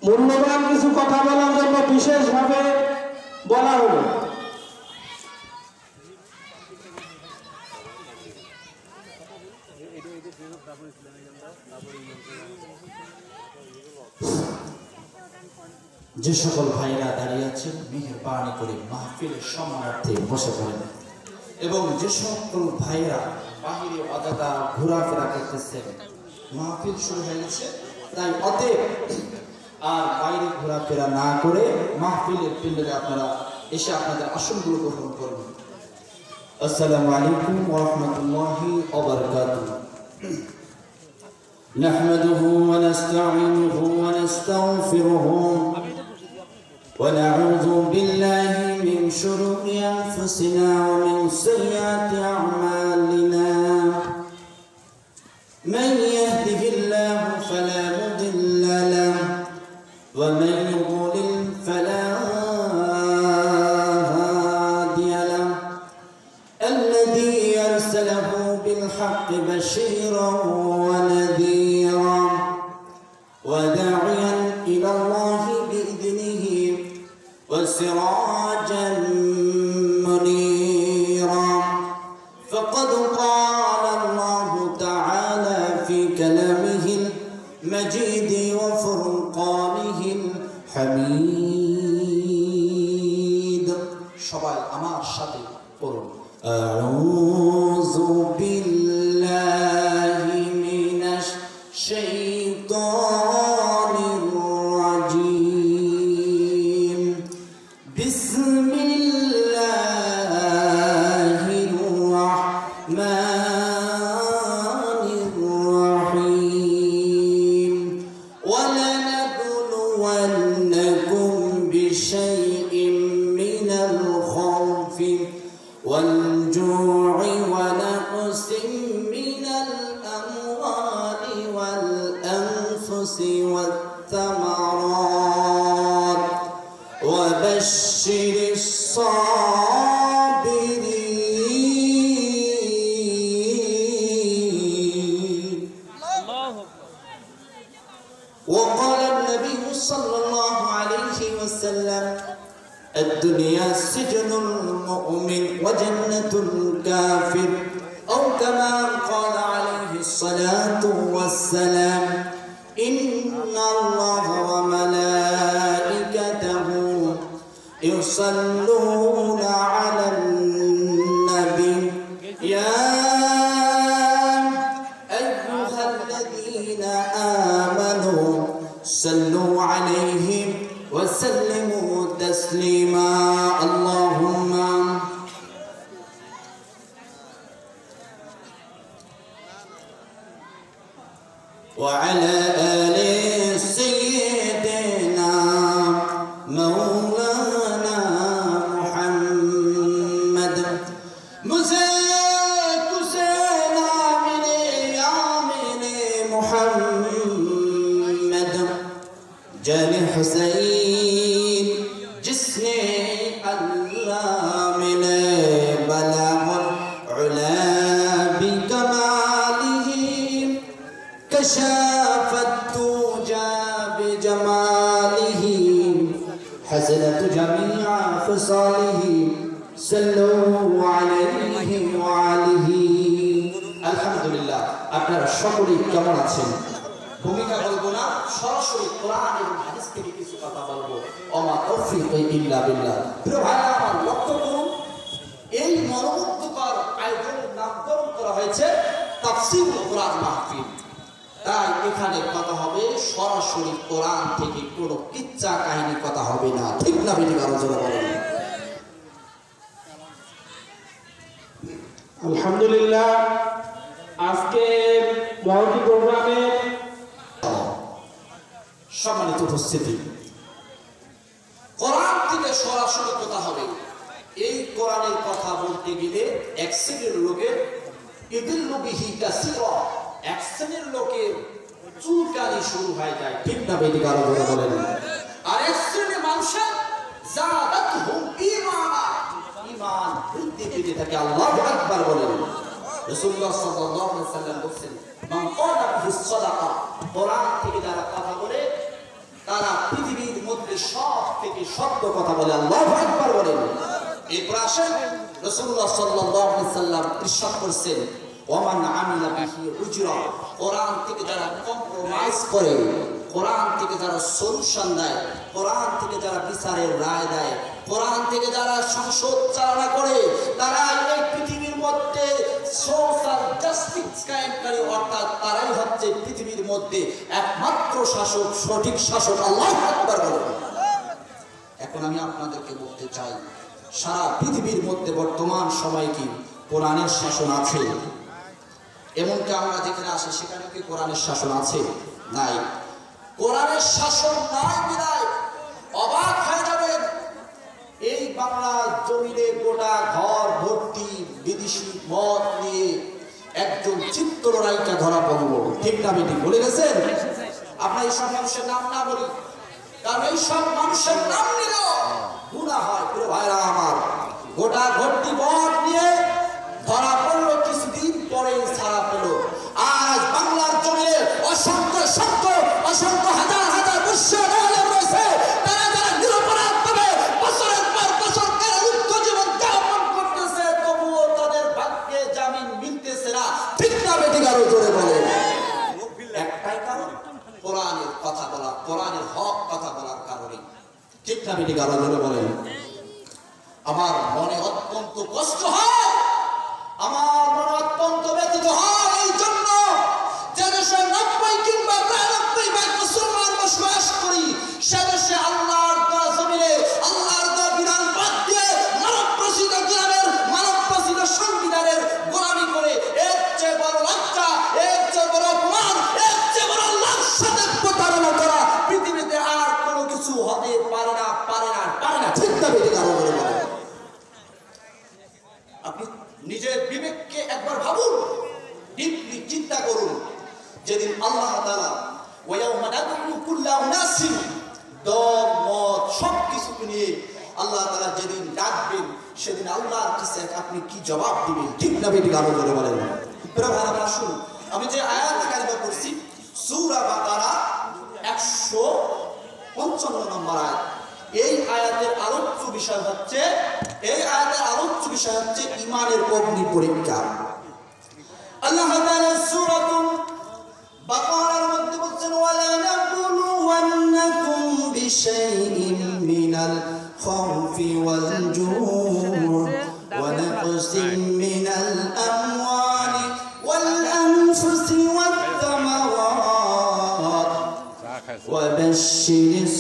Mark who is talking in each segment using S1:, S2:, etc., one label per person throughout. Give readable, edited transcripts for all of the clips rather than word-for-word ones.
S1: মূল্যবান কিছু কথা বলার জন্য বিশেষভাবে বলা হলো।
S2: যে সকল ভাইরা দাঁড়িয়ে আছেন মেহেরবানি করে মাহফিলের সম্মানার্থে বসে পড়েন, এবং যে সকল ভাইরা বাহিরে অযথা ঘোরাফেরা করতেছেন, মাহফিল শুরু হয়ে গেছে, তাই অতএব আর বাইরে ঘোরাফেরা না করে মাহফিলের প্যান্ডেলে আপনারা এসে আপনাদের আসনগুলো গ্রহণ করবেন। আসসালামু আলাইকুম ওয়া রাহমাতুল্লাহি ওয়া বারাকাতুহু। নাহমাদুহু ওয়া নাস্তাঈনুহু ওয়া নাস্তাগফিরুহু ওয়া নাউযু বিল্লাহি মিন শুরুরি আনফুসিনা ওয়া মিন সাইয়্যাতি আ'মালিনা। মান ইয়াহদিহিল্লাহু ফালা মুদিল্লা লাহু ওয়া মান ইউদ্লিল ফালা হাদিয়া লাহু। الذي أرسله بالحق بشيرا ونذيرا وداعيا إلى الله بإذنه وسراجا منيرا. فقد قال الله تعالى في كلامه المجيد وفرقانه الحميد. সবাই আমার সাথে পড়ুন। أعوذ بالله من الشيطان الرجيم. بسم الله الرحمن الرحيم. ولنبلونكم بشيء من الخوف والجوع ونقص من الأموال والأنفس والثمرات وبشر الصابرين. وقال النبي صلى الله عليه وسلم: الدنيا سجن المؤمن وجنة الكافر، أو كما قال عليه الصلاة والسلام: إن الله وملائكته يصلون على النبي يا أيها الذين آمنوا صلوا عليه وسلموا تسليما. اللهم وعلى آل سيدنا مولانا محمد. مزيك سينا من يامن محمد جان حسين جسني الله من بلاغ العلا بكماله كشاف الدجى بجماله حسنت جميع خصاله صلوا عليه وعليه. الحمد لله. আপনারা সকলেই কেমন আছেন? ভূমিকা বলবো না, সরাসরি কোরআন এবং হাদিস থেকে কিছু কথা বলবো। ওমা তৌফিক ইল্লা বিল্লাহ। প্রিয় ভাইরা আমার, লক্ষ্য করুন, এই মনোমুগ্ধকর আয়োজনের নামকরণ করা হয়েছে তাফসীরুল কোরআন মাহফিল। তাই এখানে কথা হবে সরাসরি কোরআন থেকে, কোনো কিচ্ছা কাহিনী কথা হবে না। ঠিক না বেটি? আলোচনা করেন।
S1: আলহামদুলিল্লাহ, আজকে মহতি প্রোগ্রামে
S2: সম্মানিত উপস্থিতি, কোরআন থেকে সরাসরি কথা হবে। এই কোরআনের কথা বলতে গেলে এক শ্রেণীর লোকের ইদিল্লু বিহি কাসীরা, এক শ্রেণীর লোকের চুলকানি শুরু হয়ে যায়। ঠিক না বেটি? আরো জোরে বলেন। আর এক শ্রেণীর মানুষের যাদাতহুম ঈমানা, ঈমান বৃদ্ধি পেতে থাকে। আল্লাহু আকবার বলেন। রাসূলুল্লাহ সাল্লাল্লাহু আলাইহি ওয়াসাল্লাম বলেন, মান ক্বালা বিহিস সাদাকা, কোরআন থেকে যারা কথা বলে তারা মধ্যে সবথেকে সত্য কথা বলে আল্লাহু আকবার বলেন। এরপর আসেন রাসূলুল্লাহ সাল্লাল্লাহু আলাইহি সাল্লাম ইরশাদ করেছেন ওমান আমিলা বিহি উজরা, কোরআন থেকে যারা কম্প্রোমাইজ করে, কোরআন থেকে যারা সলিউশন দেয়, কোরআন থেকে যারা বিচারের রায় দেয়, কোরআন থেকে যারা সংসদ চালনা করে, তারা এই পৃথিবীর মধ্যে সোশ্যাল জাস্টিস কায়েমকারী, অর্থাৎ তারাই হচ্ছে পৃথিবীর মধ্যে একমাত্র শাসক, সঠিক শাসক। আল্লাহু আকবার বলেন। এখন আমি আপনাদেরকে বলতে চাই, সারা পৃথিবীর মধ্যে বর্তমান সময় কি কোরআনের শাসন আছে? এমনকি আমরা যেখানে আসি সেখানে কি কোরআনের শাসন আছে? নাই। কোরআনের শাসন নাই বিদায় অবাক হয়ে যাবেন, এই বাংলা জমিনে গোটা ঘর ভর্তি বিদেশি মদ নিয়ে একজন চিত্রনায়িকা ধরা পড়ল। ঠিক না বেটি বলে গেছেন? আমরা এইসব মানুষের নাম না বলি, কারণ এইসব মানুষের নাম নিল গুনাহ হয়। প্রিয় ভাইরা আমার, গোটা ভর্তি মদ নিয়ে ধরা পড়ল, কিছুদিন পরেই ছাড়া পেল। আজ বাংলার জমিনে অসংখ্য অসংখ্য হাজার হাজার মুসলিম রয়েছে, তারা যারা নিরপরাধভাবে বছরের পর বছর কারারুদ্ধ জীবন যাপন করতেছে, তবুও তাদের ভাগ্যে জামিন মিলতেছে না। ঠিক না বেটি? আরো জোরে বলে। একটাই কারণ, কোরআনের কথা বলা, কোরআনের হক কথা বলার কারণে। ঠিক না বেটি? আরো জোরে বলেন। আমার মনে অত্যন্ত কষ্ট হয়, আমার মনে অত্যন্ত ব্যথিত হয় এই জন্য যে দেশে 90 কিংবা 93 মুসলমান বসবাস করি, সে দেশে আল্লাহর দেওয়া জমিনে আল্লাহর দেওয়া বিধান বাদ দিয়ে মানব প্রসিদ্ধ গ্রামের মানব প্রসিদ্ধ সংবিধানের গোলামি করে, এর চেয়ে বড় লজ্জা, এর চেয়ে বড় অপমান, এর চেয়ে বড় আল্লাহর সাথে প্রতারণা করা পৃথিবীতে আর কোনো কিছু হতে পারে না, পারে না, পারে না। ঠিক না বেটি? আরো বলে বলে। আপনি নিজের বিবেককে একবার ভাবুন, ডিপলি চিন্তা করুন। যেদিন আল্লাহ তাআলা ওয়ায়াউমা নাদউ কুল্লা উনাসিন, দল মত সবকিছুকে নিয়ে আল্লাহ তাআলা যেদিন ডাকবেন, সেদিন আল্লাহর কাছে আপনি কি জবাব দিবেন? ঠিক না বেটি? আরো জোরে বলেন। প্রিয় ভাইরা আসুন, আমি যে আয়াতে কারিমা পড়ছি সূরা বাকারা 155 নম্বর আয়াত, এই আয়াতের আলোচ্য বিষয় হচ্ছে, ঈমানের অগ্নি পরীক্ষা। আল্লাহ তাআলা সূরাতুল বাকারার মধ্যে বলেন ওয়ালা নাবলুওয়ান্নাকুম বিশাইইন মিনাল খাউফি ওয়াল জু'i ওয়া নাকসিম মিনাল আমওয়ালি ওয়াল আনফুসি ওয়াত তামারাত ওয়া বাশশিরিস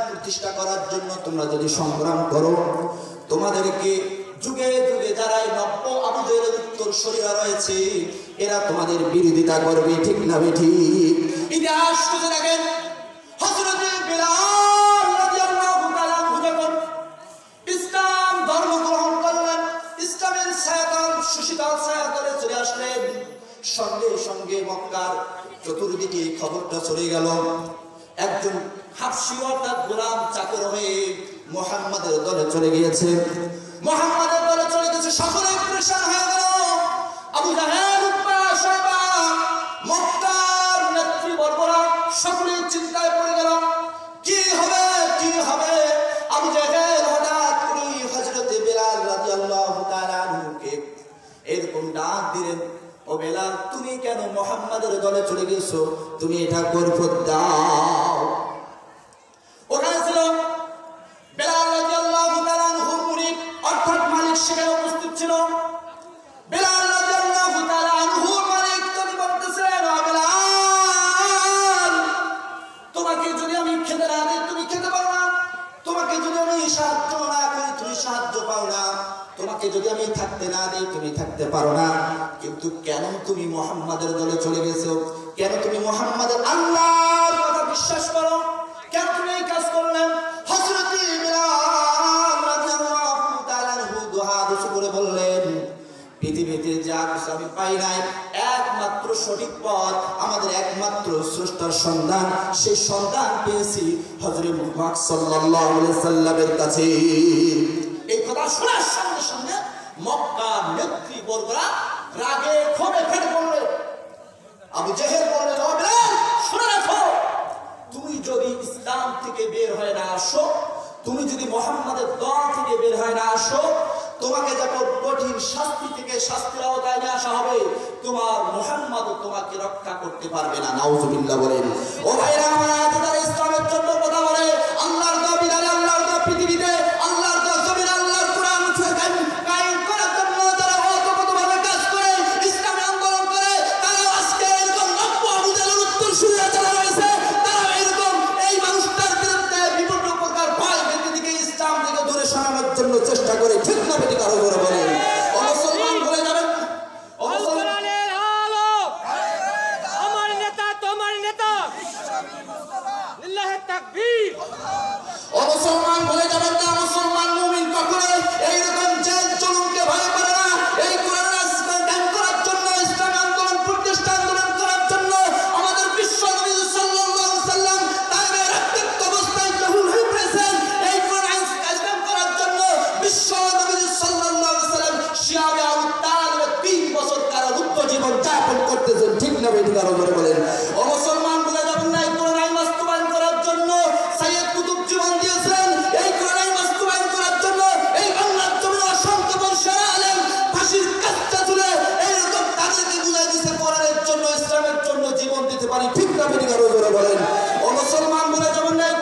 S2: প্রতিষ্ঠা করার জন্য তোমরা যদি সংগ্রাম করো, তোমাদেরকে যুগে যুগে যারা নব্য আবু জাহেলের উত্তরসূরিরা রয়েছে, এরা তোমাদের বিরোধিতা করবে। ঠিক না বেঠি? ইতিহাস খুঁজে দেখেন, হযরত বিলাল রাদিয়াল্লাহু তাআলা যখন ইসলাম ধর্ম গ্রহণ করলেন, ইসলামের ছায়াতল সুশীতল ছায়াতলে চলে আসলেন, সঙ্গে সঙ্গে মক্কার চতুর্দিকে খবরটা চলে গেল, একজন হাবশী অর্থাৎ গোলাম চাকর হয়ে মুহাম্মাদের দলে চলে গিয়েছে। মুহাম্মাদের দলে চলে গেছে, সকলে পরেশান হয়ে গেল। আবু জাহেল, উতবা, শাইবা, মক্কার নেতৃবর্গরা সকলে চিন্তায় পড়ে গেল, কি হবে, কি হবে। আবু জাহেল হঠাৎ করে হযরত বিলাল রাদিয়াল্লাহু তাআলা আনহুকে এরকম ডাক দিলেন, ও বিলাল, তুমি কেন মুহাম্মাদের দলে চলে গেছো? তুমি এটা করতে দাও। ওখানে ছিল বিলাল রাদিয়াল্লাহু তাআলা আনহুর মুরিদ অর্থাৎ মালিক, সেখানে উপস্থিত ছিল। বিলাল রাদিয়াল্লাহু তাআলা আনহুর মালিক তিনি বলতেছেন, ও বিলাল, তোমাকে যদি আমি খেতে না দিই তুমি খেতে পারো না, তোমাকে যদি আমি সাহায্য না করি তুমি সাহায্য পাও না, তোমাকে যদি আমি থাকতে না দিই তুমি থাকতে পারো না। কিন্তু কেন তুমি মুহাম্মাদের দলে চলে গেছো? কেন তুমি মুহাম্মাদের আল্লাহর কথা বিশ্বাস করো? কেন তুমি এই কাজ করলে? হযরত বিলাল রাদিয়াল্লাহু সঠিক পথ, আমাদের একমাত্র স্রষ্টার সন্ধান, সেই সন্ধান পেয়েছি হযরত মুহাম্মদ সাল্লাল্লাহু আলাইহি ওয়াসাল্লামের কাছে। এই কথা শোনার সঙ্গে সঙ্গে মক্কার নেতৃবর্গরা রাগে ক্ষোভে ফেটে পড়ল। আবু জেহেল বলল, শুনে রাখো, তুমি যদি ইসলাম থেকে বের হয়ে না আসো, তুমি যদি মুহাম্মাদের দল থেকে বের হয়ে না আসো, তোমাকে যখন কঠিন শাস্তি থেকে শাস্তির আওতায় নিয়ে আসা হবে, তোমার মুহাম্মদ তোমাকে রক্ষা করতে পারবে না। নাউজুবিল্লাহ বলেন। ও ভাইরা আমার, যারা ইসলামের জন্য কথা বলে, আল্লাহর দাবিদার, আল্লাহর দাবিদার পৃথিবীতে আল্লাহর জমিন আল্লাহর কোরআন কায়েম করার জন্য যারা অতপ্রতভাবে কাজ করে, ইসলামে আন্দোলন করে, তারা আজকে এরকম নব্য আবু জাহলের উত্তরসূরিরা যারা রয়েছে, তারা এরকম এই মানুষটার বিরুদ্ধে বিভিন্ন প্রকার ভয় ভীতি থেকে ইসলাম থেকে দূরে সরানোর জন্য চেষ্টা করে। ঠিক না বেটি? কারো করে বলেন। মুসলমান বলে যাবেন,
S3: কোরআনের আলো, আমার নেতা তোমার নেতা, লিল্লাহি তাকবীর।
S2: মুসলমান বলে যাবেন না, মুসলমান মুমিন কখনো এইরকম জেল জুলুমকে ভয় করে না। এই কোরআনের আইন কায়েম করার জন্য, ইসলাম আন্দোলন প্রতিষ্ঠা আন্দোলন করার জন্য আমাদের বিশ্ব নবী সাল্লাল্লাহু আলাইহি ওয়াসাল্লাম তাইয়ের রক্তাক্ত অবস্থায় জহুর হয়ে পড়েছেন। এই কোরআন আইন কায়েম করার জন্য বিশ্ব নবী সাল্লাল্লাহু আলাইহি ওয়াসাল্লাম শিয়াবে আবু তালিব 3 বছর কারারুদ্ধ জীবন যাপন করতেছেন। ঠিক না বেটি? কারো করে বলেন। মুসলমান বলে যাবেন না, এই কোরআন আইন বাস্তবায়ন করার জন্য সাইয়েদ কুতুব জীবন দিয়েছেন। এই কোরআন আইন বাস্তবায়ন করার জন্য এই বাংলার জমিনে অসংখ্য বর্ষের আলেম ফাঁসির কাস্তে ঝুলে এইরকম তাদেরকে বুঝাই দিয়েছে কোরআনের জন্য, ইসলামের জন্য জীবন দিতে পারি। ঠিক না বেটি? কারো করে বলেন। মুসলমান বলে যাবেন না, এই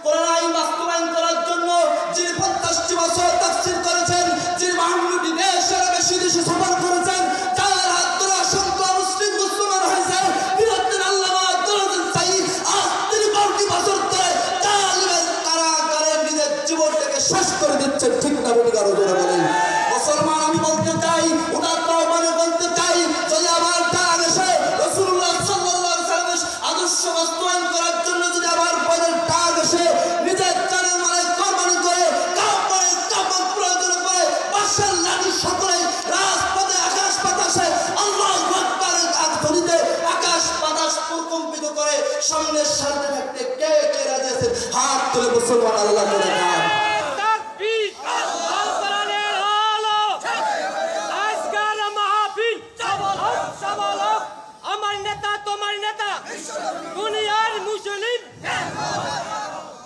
S2: কোরআন আইন বাস্তবায়ন করার জন্য যিনি 50টি বছর তাফসীর করেছেন, যিনি 52টি দেশের বেশি দেশে সফর করেছেন, যার হাত ধরে অসংখ্য মুসলিম মুসলমান হয়েছে, বীরত্বের আল্লামা দরুদ্দিন সাইয়্যিদ আজ 53 বছর ধরে তালিবের কারাগারে নিজের জীবনটাকে শেষ করে দিচ্ছেন। ঠিক না বেটি? কারো করে বলেন। মুসলমান আমি বলতে চাই, ওনার মানে বলতে চাই, যদি আবার ডাক আসে রাসূলুল্লাহ সাল্লাল্লাহু আলাইহি ওয়াসাল্লামের আদর্শ বাস্তবায়ন করার জন্য, যদি আবার পয়দের ডাক আসে, নিজের জানের মালে কোরবানি করে কাপড় প্রয়োজন করে বাদশার লাঠি সকলে রাজপথে আকাশ বাতাসে আল্লাহু আকবারের ধ্বনিতে আকাশ বাতাস প্রকম্পিত করে সামনের সাথে থাকতে কে কে রাজি আছেন? হাত তুলে মুসলমান আল্লাহ করে দান।
S3: তাকবীর। কোরআনের আলো, আজকাল মাহফিল সবল হোক, আমার নেতা তোমার নেতা, দুনিয়ার মুসলিম,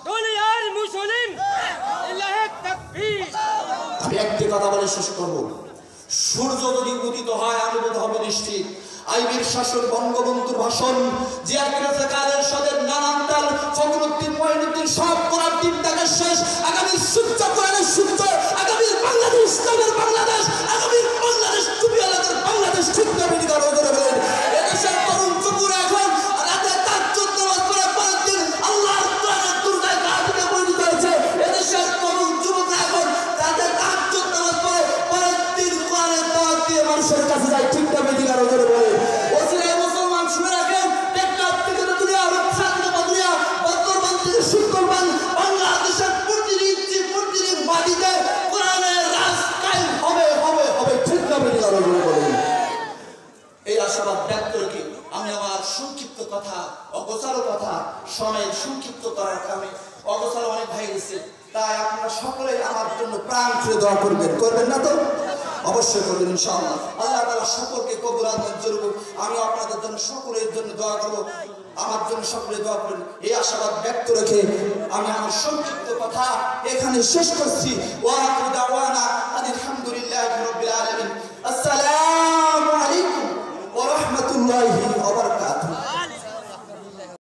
S3: দুনিয়ার মুসলিম, লিল্লাহি তাকবীর।
S2: আমি একটি কথা বলে শেষ করব। সূর্য যদি উদিত হয় আলোকিত হবে নিশ্চিত। আইবির শাসন, বঙ্গবন্ধুর ভাষণ, জিয়া কাদের সাথে নানান তাল, ফখরুদ্দিন মঈনুদ্দিন সব করার দিনটাকে শেষ। আগামী সূর্য কোরআনের সূর্য, আগামী বাংলাদেশ ইসলামের বাংলাদেশ, আগামী বাংলাদেশ টুপিওয়ালাদের বাংলাদেশ। ঠিক না বেটি? কারো করে বলেন। এদেশের তরুণ যুবকরা এখন রাতে তাহাজ্জুদ নামাজ পড়ে পরের দিন আল্লাহর কোরআনের দুর্গায় কাঁদতে পরিণত হয়েছে। এদেশের তরুণ যুবকরা এখন রাতে তাহাজ্জুদ নামাজ পড়ে পরের দিন কোরআনের দাওয়াত দিয়ে মানুষের কাছে যায়। ঠিক না বেটি? কারো করে বলেন। ওসিলায় মুসলমান শুনে রাখেন, টেকনাফ থেকে দুনিয়া, রূপসা থেকে বদরিয়া, বর্তমান থেকে শুক্রবার বাংলাদেশের প্রতিটি মাটিতে কোরআনের রাজ কায়েম হবে হবে হবে। ঠিক না বেটি? কারো করে বলেন। এই আশাবাদ ব্যক্ত রেখে আমি আমার সংক্ষিপ্ত কথা, অগোছালো কথা, সময়ের সংক্ষিপ্ত করার কারণে অগোছালো অনেক ভাই গেছে, তাই আপনারা সকলেই আমার জন্য প্রাণ খুলে দোয়া করবেন। করবেন না তো? অবশ্যই করবেন ইনশাআল্লাহ। আল্লাহ তাআলা সকলকে কবুল আর মঞ্জুর করুন। আমি আপনাদের জন্য সকলের জন্য দোয়া করব, আমার জন্য সকলে দোয়া করবেন। এই আশাবাদ ব্যক্ত রেখে আমি আমার সংক্ষিপ্ত কথা এখানে শেষ করছি। ওয়া আখিরু দাওয়ানা আলহামদুলিল্লাহ।